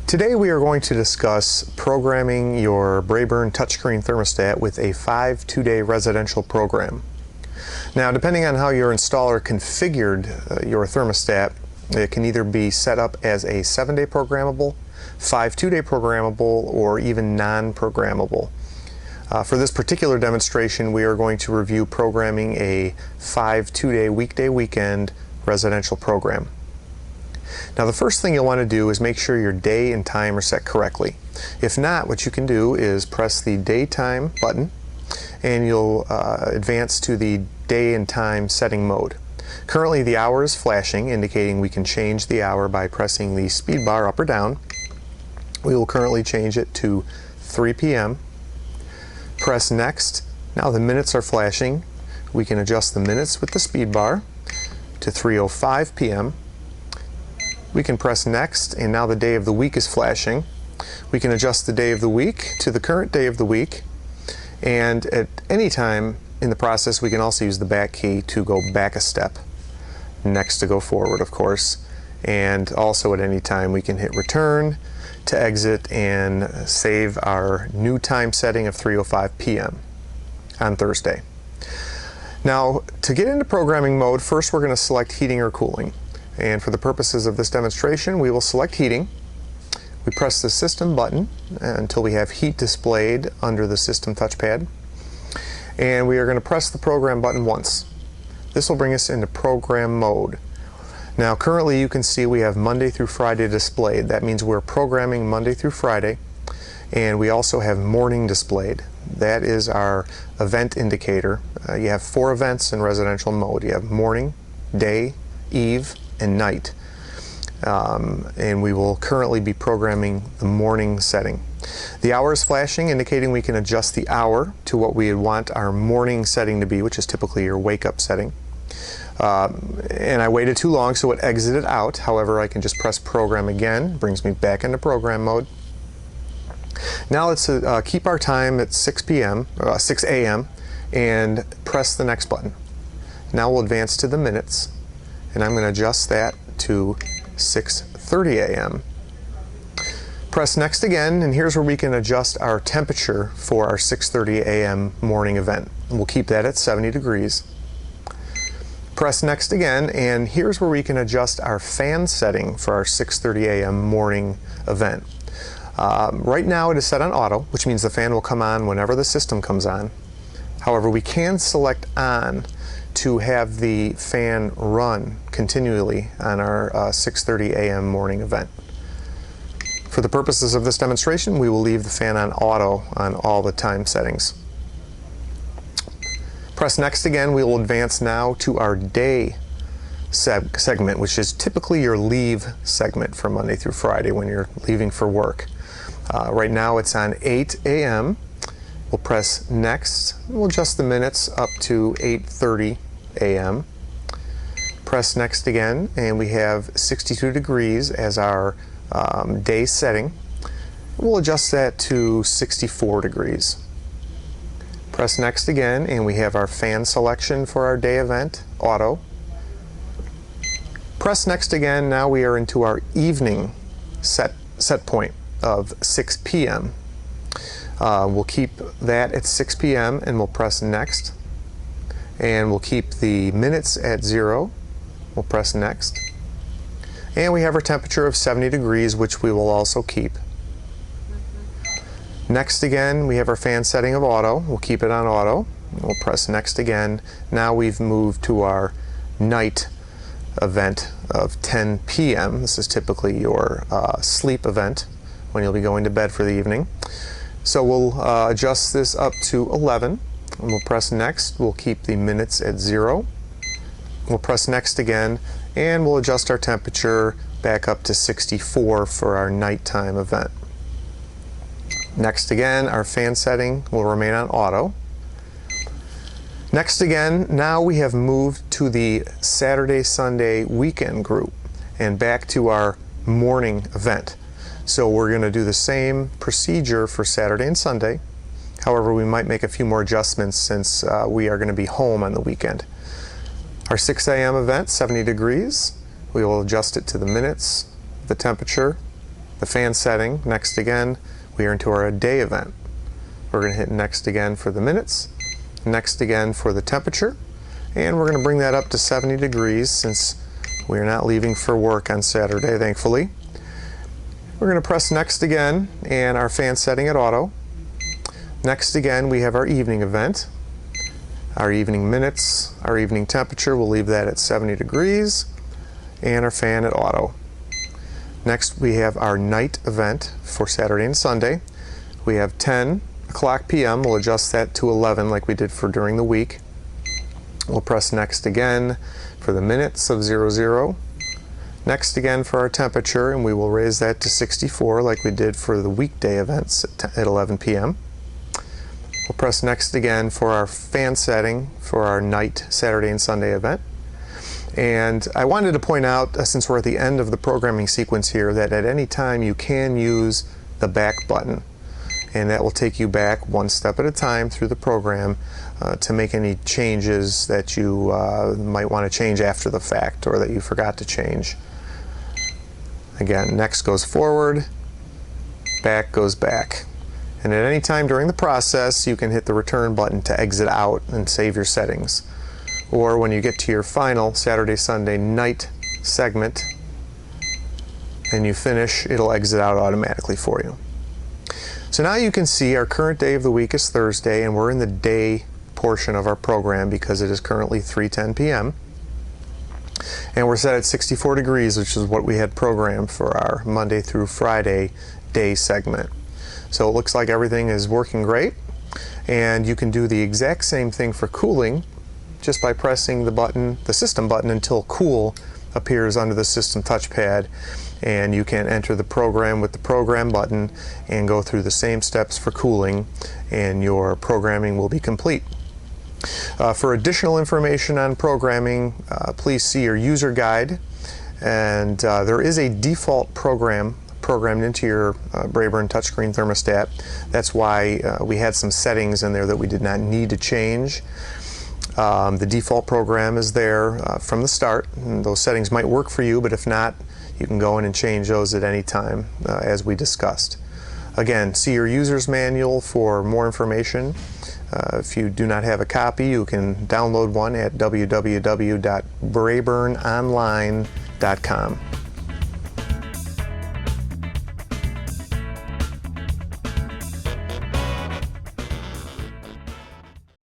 Today we are going to discuss programming your Braeburn touchscreen thermostat with a 2-day residential program. Now, depending on how your installer configured your thermostat, it can either be set up as a 7-day programmable, 2-day programmable, or even non-programmable. For this particular demonstration, we are going to review programming a 2-day weekday weekend residential program. Now, the first thing you'll want to do is make sure your day and time are set correctly. If not, what you can do is press the daytime button and you'll advance to the day and time setting mode. Currently the hour is flashing, indicating we can change the hour by pressing the speed bar up or down. We will currently change it to 3 p.m. Press next. Now the minutes are flashing. We can adjust the minutes with the speed bar to 3:05 p.m. We can press next, and now the day of the week is flashing. We can adjust the day of the week to the current day of the week, and at any time in the process we can also use the back key to go back a step. Next to go forward, of course, and also at any time we can hit return to exit and save our new time setting of 3:05 p.m. on Thursday. Now, to get into programming mode, first we're going to select heating or cooling. And for the purposes of this demonstration, we will select heating. We press the system button until we have heat displayed under the system touchpad. And we are going to press the program button once. This will bring us into program mode. Now currently you can see we have Monday through Friday displayed. That means we're programming Monday through Friday. And we also have morning displayed. That is our event indicator. You have 4 events in residential mode. You have morning, day, eve, and night. And we will currently be programming the morning setting. The hour is flashing, indicating we can adjust the hour to what we would want our morning setting to be, which is typically your wake-up setting. And I waited too long, so it exited out. However, I can just press program again, brings me back into program mode. Now let's keep our time at 6 a.m. and press the next button. Now we'll advance to the minutes, and I'm going to adjust that to 6:30 a.m. Press next again, and here's where we can adjust our temperature for our 6:30 a.m. morning event. We'll keep that at 70 degrees. Press next again, and here's where we can adjust our fan setting for our 6:30 a.m. morning event. Right now it is set on auto, which means the fan will come on whenever the system comes on. However, we can select on to have the fan run continually on our 6:30 a.m. morning event. For the purposes of this demonstration, we will leave the fan on auto on all the time settings. Press next again. We will advance now to our day segment, which is typically your leave segment from Monday through Friday when you're leaving for work. Right now it's on 8 a.m. We'll press next. We'll adjust the minutes up to 8:30 a.m. Press next again, and we have 62 degrees as our day setting. We'll adjust that to 64 degrees. Press next again, and we have our fan selection for our day event, auto. Press next again. Now we are into our evening set point of 6 p.m. We'll keep that at 6 p.m. and we'll press next. And we'll keep the minutes at 0. We'll press next. And we have our temperature of 70 degrees, which we will also keep. Next again, we have our fan setting of auto. We'll keep it on auto. We'll press next again. Now we've moved to our night event of 10 p.m. This is typically your sleep event when you'll be going to bed for the evening. So we'll adjust this up to 11. And we'll press next. We'll keep the minutes at 0. We'll press next again, and we'll adjust our temperature back up to 64 for our nighttime event. Next again, our fan setting will remain on auto. Next again, now we have moved to the Saturday-Sunday weekend group and back to our morning event. So we're going to do the same procedure for Saturday and Sunday. However, we might make a few more adjustments since we are going to be home on the weekend. Our 6 a.m. event, 70 degrees. We will adjust it to the minutes, the temperature, The fan setting, next again, we are into our day event. We're going to hit next again for the minutes, next again for the temperature, and we're going to bring that up to 70 degrees since we're not leaving for work on Saturday, thankfully. We're going to press next again and our fan setting at auto. Next again, we have our evening event. Our evening minutes, our evening temperature, we'll leave that at 70 degrees, and our fan at auto. Next, we have our night event for Saturday and Sunday. We have 10 o'clock p.m. We'll adjust that to 11 like we did for during the week. We'll press next again for the minutes of 00. Next again for our temperature, and we will raise that to 64 like we did for the weekday events at 11 p.m. We'll press next again for our fan setting for our night Saturday and Sunday event. And I wanted to point out, since we're at the end of the programming sequence here, that at any time you can use the back button. And that will take you back one step at a time through the program to make any changes that you might want to change after the fact or that you forgot to change. Again, next goes forward, back goes back. And at any time during the process, you can hit the return button to exit out and save your settings. Or when you get to your final Saturday, Sunday night segment and you finish, it'll exit out automatically for you. So now you can see our current day of the week is Thursday, and we're in the day portion of our program because it is currently 3:10 p.m. And we're set at 64 degrees, which is what we had programmed for our Monday through Friday day segment. So it looks like everything is working great, and you can do the exact same thing for cooling just by pressing the button, the system button, until cool appears under the system touchpad, and you can enter the program with the program button and go through the same steps for cooling, and your programming will be complete. For additional information on programming, please see your user guide, and there is a default program programmed into your Braeburn touchscreen thermostat. That's why we had some settings in there that we did not need to change. The default program is there from the start, and those settings might work for you, but if not, you can go in and change those at any time as we discussed. Again, see your user's manual for more information. If you do not have a copy, you can download one at www.braeburnonline.com.